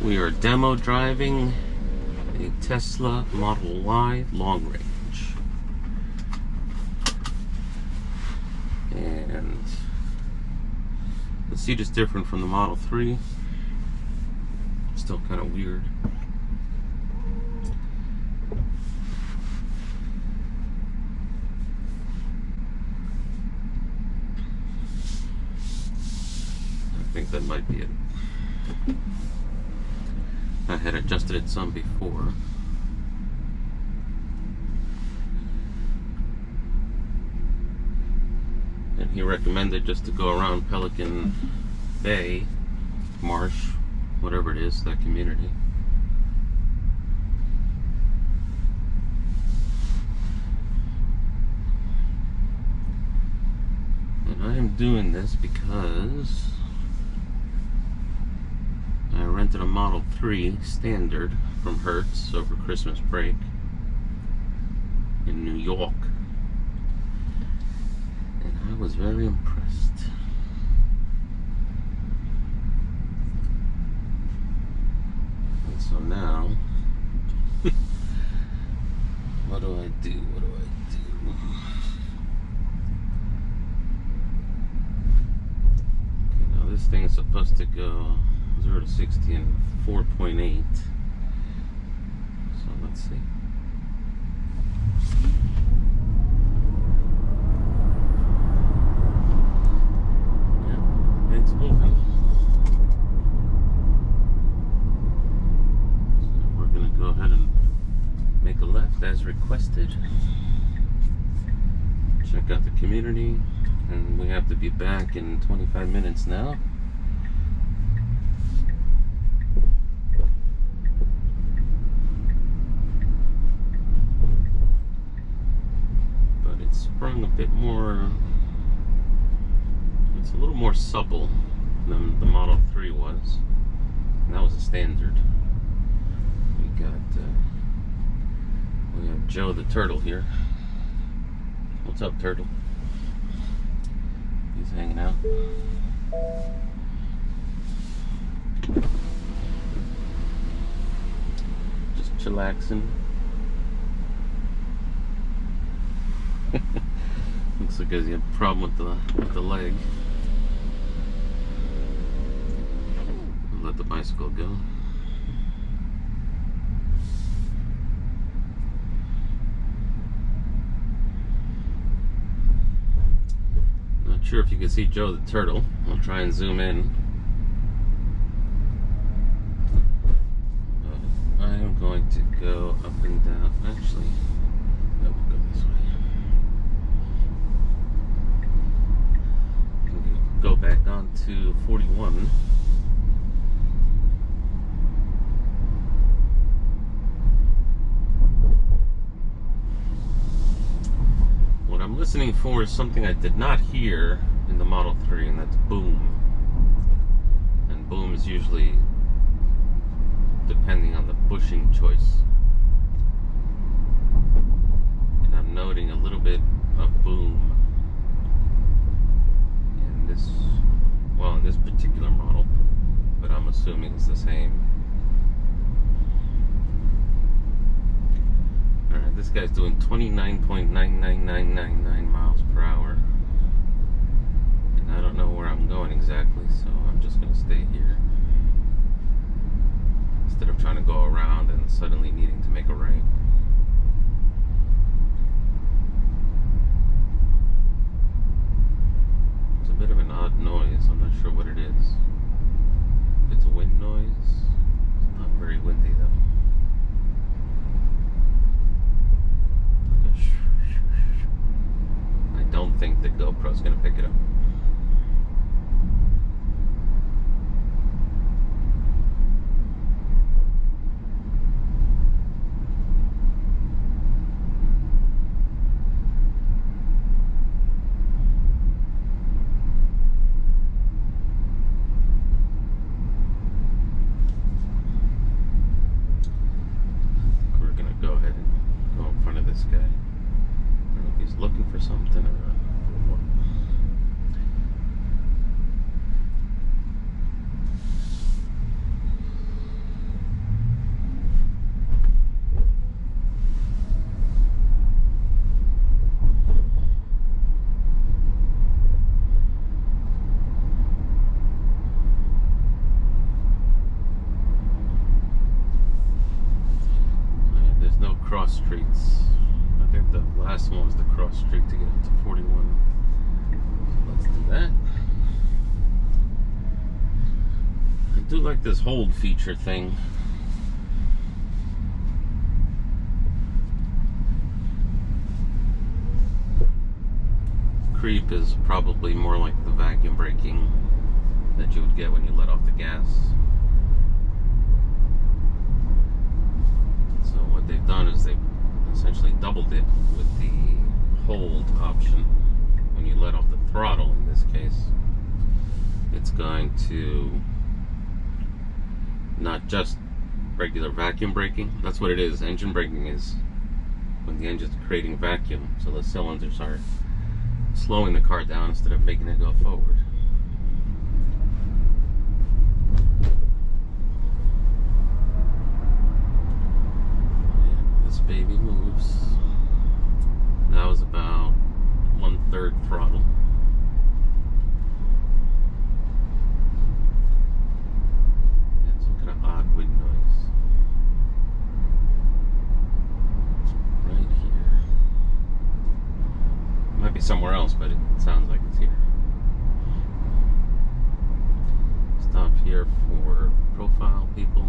We are demo driving a Tesla Model Y long range. And the seat is different from the Model 3. Still kind of weird. I think that might be it. I had adjusted it some before. And he recommended just to go around Pelican Bay, Marsh, whatever it is, that community. And I am doing this because I rented a Model 3 Standard from Hertz over Christmas break in New York, and I was very impressed. And so now, what do I do? Okay, now this thing is supposed to go 0 to 60 in 4.8. So let's see. Yeah, it's moving. So we're gonna go ahead and make a left as requested. Check out the community, and we have to be back in 25 minutes now. Sprung a bit more, it's a little more supple than the Model 3 was, and that was a Standard. We have Joe the Turtle here. What's up, Turtle? He's hanging out. Just chillaxing. Looks like he had a problem with the leg. Let the bicycle go. Not sure if you can see Joe the Turtle. I'll try and zoom in. But I am going to go up and down. Actually, no, we'll go this way. Go back on to 41. What I'm listening for is something I did not hear in the Model 3, and that's boom. And boom is usually depending on the bushing choice. And I'm noting a little bit of boom. In this particular model, but I'm assuming it's the same. Alright, this guy's doing 29.99999 miles per hour, and I don't know where I'm going exactly, so I'm just going to stay here instead of trying to go around and suddenly needing to make a right. Bit of an odd noise. I'm not sure what it is. If it's a wind noise, it's not very windy though. I don't think the GoPro's gonna pick it up. cross streets. I think the last one was the cross street to get up to 41. So let's do that. I do like this hold feature thing. Creep is probably more like the vacuum braking that you would get when you let off the gas. So what they've done is they've essentially doubled it with the hold option. When you let off the throttle, in this case, it's going to not just regular vacuum braking. That's what it is. Engine braking is when the engine's creating vacuum, so the cylinders are slowing the car down instead of making it go forward. And this baby moves. That was about 1/3 throttle. Yeah, some kind of odd wind noise right here. Might be somewhere else, but it sounds like it's here. Stop here for profile people.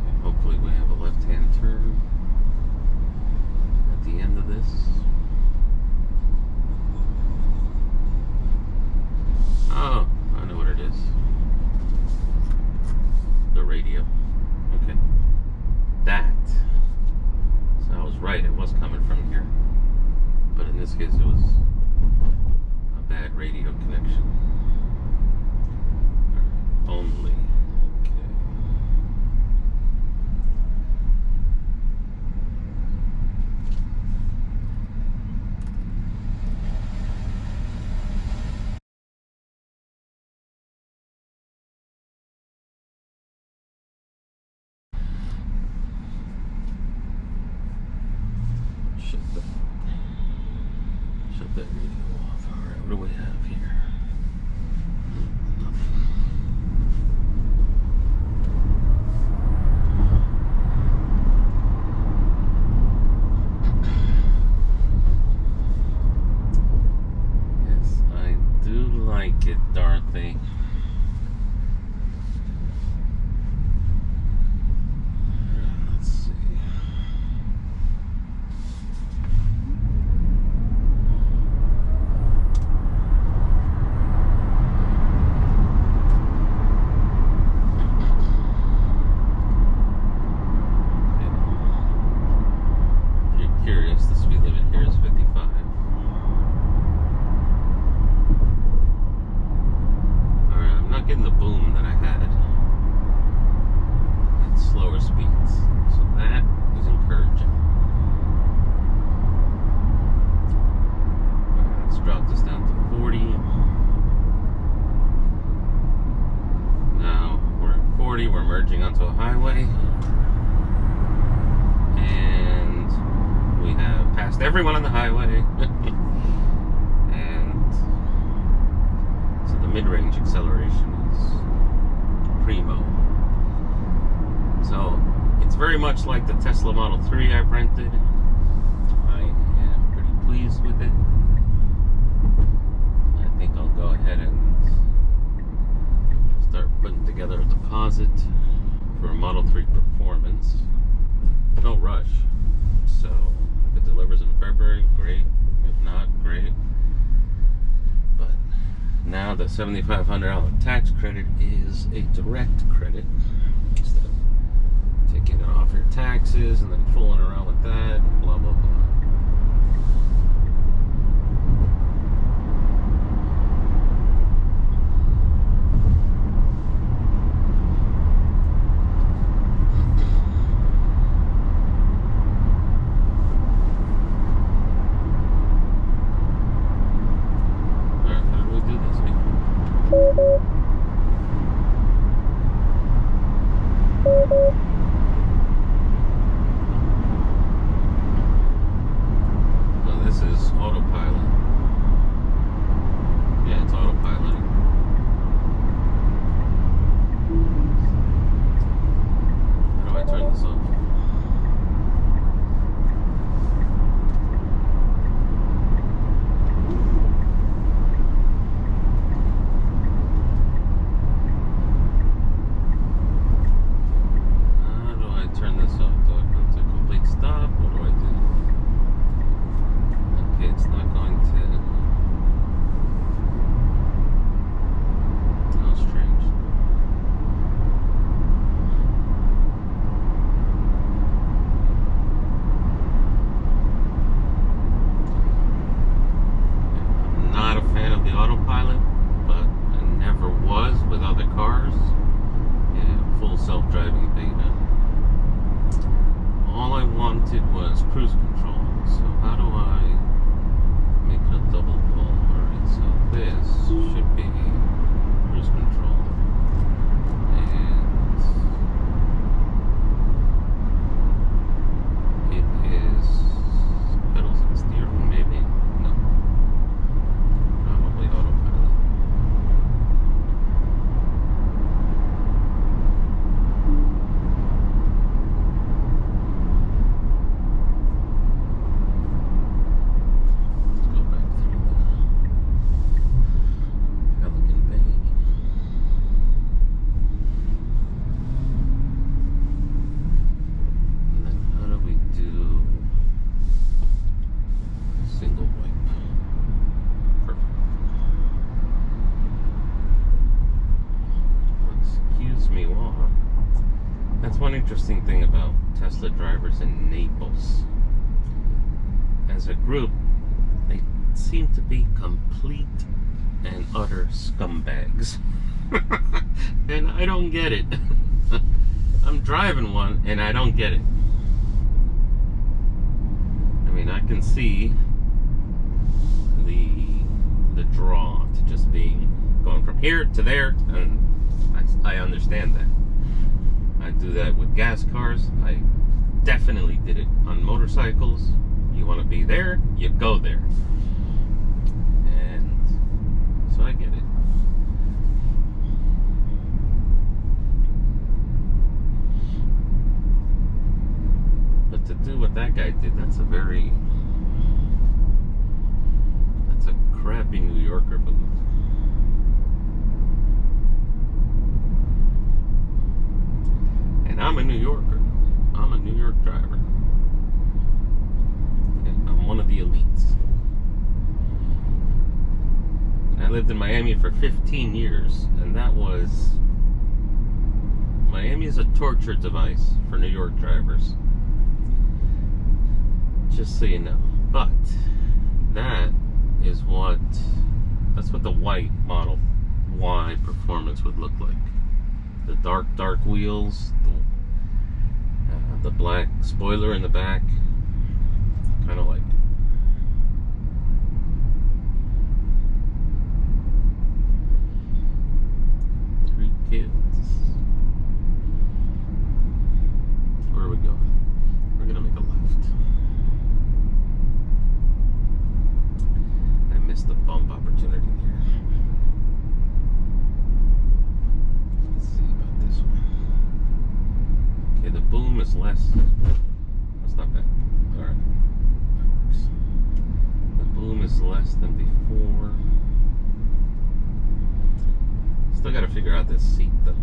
Okay, hopefully we have a left-hand turn at the end of this. Oh, I know what it is. The radio. Okay. That. So I was right, it was coming from here. But in this case, it was a bad radio connection. Only. Okay. Shut that radio off. Alright, what do we have here? Nothing. Yes, I do like it, Dorothy. Let's see. Curious, the speed limit here is 55. Alright, I'm not getting the boom that I had at slower speeds, so that is encouraging. Alright, let's drop this down to 40. Now we're at 40, we're merging onto a highway. We have passed everyone on the highway. And so the mid-range acceleration is primo. So it's very much like the Tesla Model 3 I've rented. I am pretty pleased with it. I think I'll go ahead and start putting together a deposit for a Model 3 Performance. No rush. So if it delivers in February, great. If not, great. But now the $7,500 tax credit is a direct credit instead of taking it off your taxes and then fooling around with that, blah, blah, blah. interesting thing about Tesla drivers in Naples. As a group, they seem to be complete and utter scumbags. And I don't get it. I'm driving one and I don't get it. I mean, I can see the draw to just being going from here to there, and I understand that. I do that with gas cars. I definitely did it on motorcycles. You want to be there, you go there. And so I get it. But to do what that guy did, that's a crappy New Yorker move. And I'm a New Yorker. I'm a New York driver. And I'm one of the elites. I lived in Miami for 15 years, and Miami is a torture device for New York drivers. Just so you know. But that's what the white Model Y Performance would look like. The dark wheels, the black spoiler in the back, kind of like it. Three kids. Where are we going? We're gonna make a left. I missed the bump opportunity here. Let's see about this one. Okay, the boom is less. That's not bad. Alright. That works. The boom is less than before. Still gotta figure out this seat though.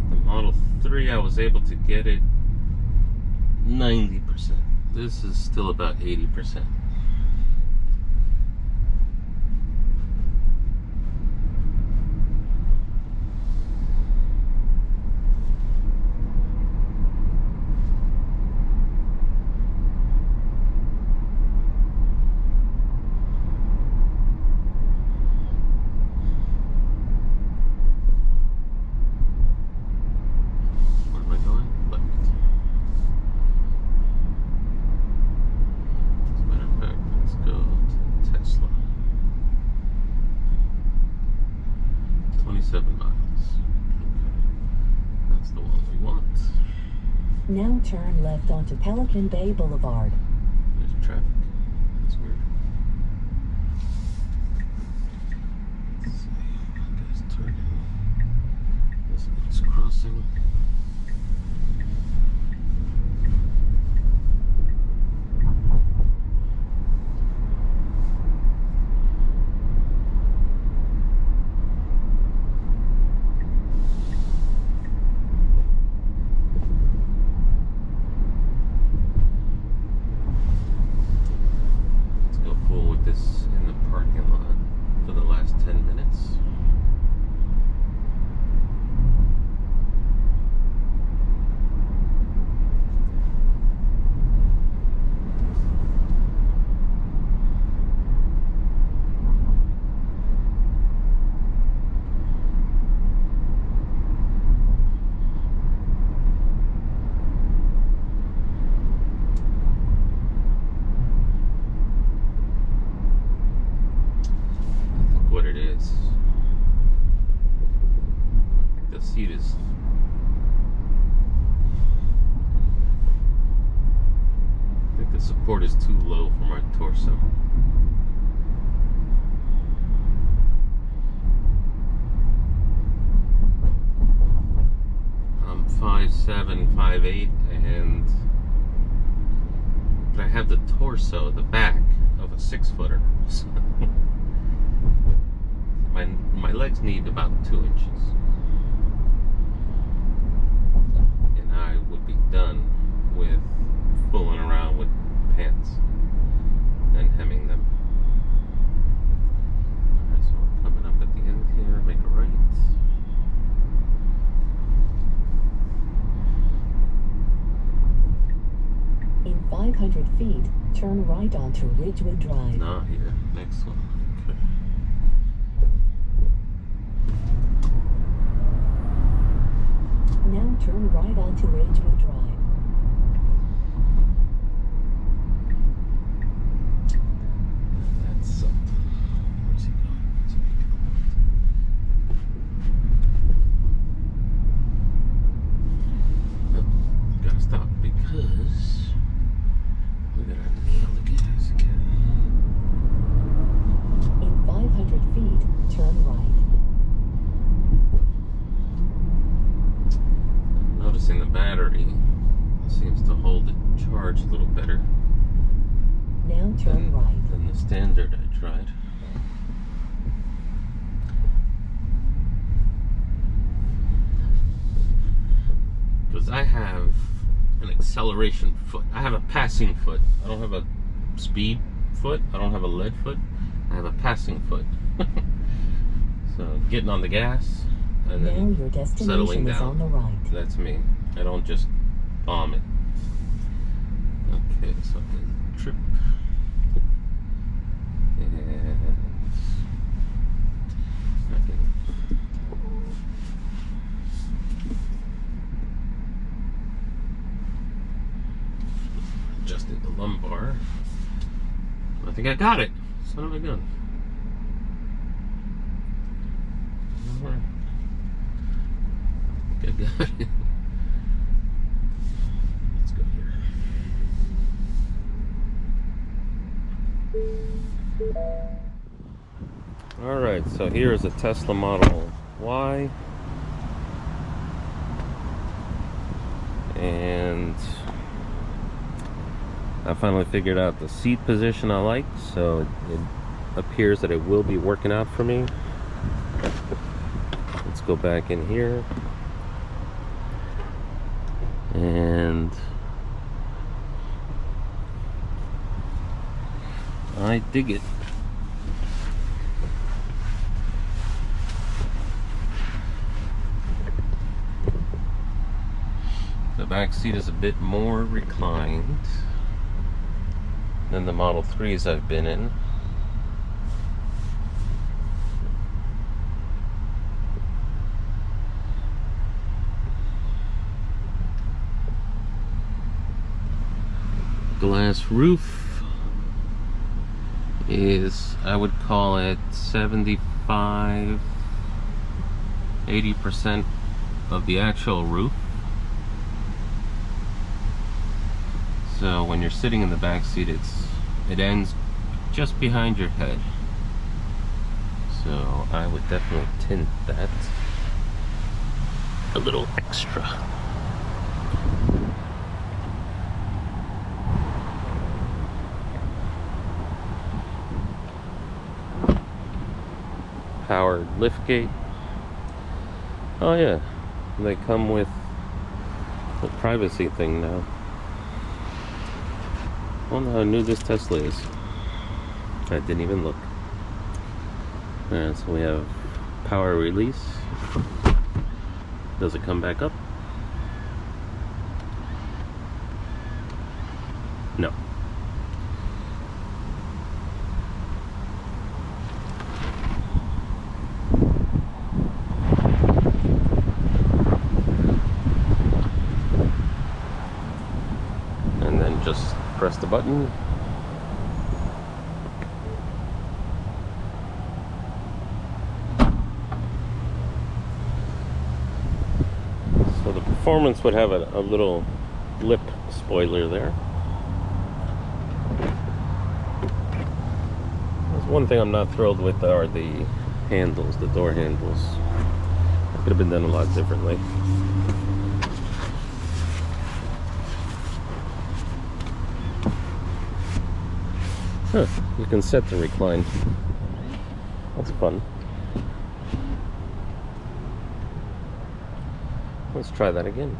The Model 3, I was able to get it 90%. This is still about 80%. Now turn left onto Pelican Bay Boulevard. There's traffic. That's weird. Let's see. That guy's turning. This one's crossing. In the parking lot for the last 10 minutes. What it is. The seat is. I think the support is too low for my torso. I'm 5'7", 5'8", but I have the torso, the back of a 6-footer. So my legs need about 2 inches, and I would be done with fooling around with pants and hemming them. Alright, so we're coming up at the end here. Make a right. turn right onto Ridgewood Drive. Not here. Next one. Okay. Now turn right onto Ridgewood Drive. That's something. Where's he going? Where's he making a left? Oh, gotta stop because we gotta nail the gas again. In 500 feet, turn right. Noticing the battery seems to hold the charge a little better Now turn right. than the standard I tried. Because I have an acceleration foot. I have a passing foot. I don't have a speed foot. I don't have a lead foot. I have a passing foot. So getting on the gas and Now then your destination settling is down. on the right. That's me. I don't just bomb it. Okay, so then trip. And I can adjusted the lumbar. I think I got it. Son of a gun. Alright. I think I got it. Let's go here. Alright, so here is a Tesla Model Y. And I finally figured out the seat position I like, so it appears that it will be working out for me. Let's go back in here. And I dig it. The back seat is a bit more reclined than the Model 3s I've been in. Glass roof is, I would call it 75-80% of the actual roof. So when you're sitting in the back seat, it ends just behind your head. So I would definitely tint that a little extra. Powered liftgate. Oh yeah, they come with the privacy thing now. I wonder how new this Tesla is. I didn't even look. Alright, so we have power release. Does it come back up? No. And then just press the button. So the Performance would have a little lip spoiler there. There's one thing I'm not thrilled with are the handles, the door handles. That could have been done a lot differently. Huh, you can set the recline. That's fun. Let's try that again.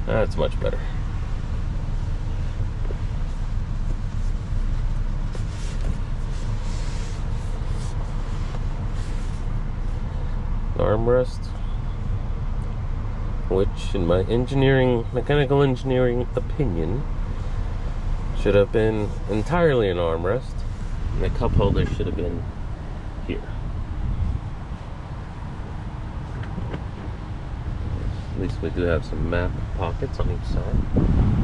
That's much better. Armrest. which in my mechanical engineering opinion, should have been entirely an armrest. And the cup holder should have been here. At least we do have some map pockets on each side.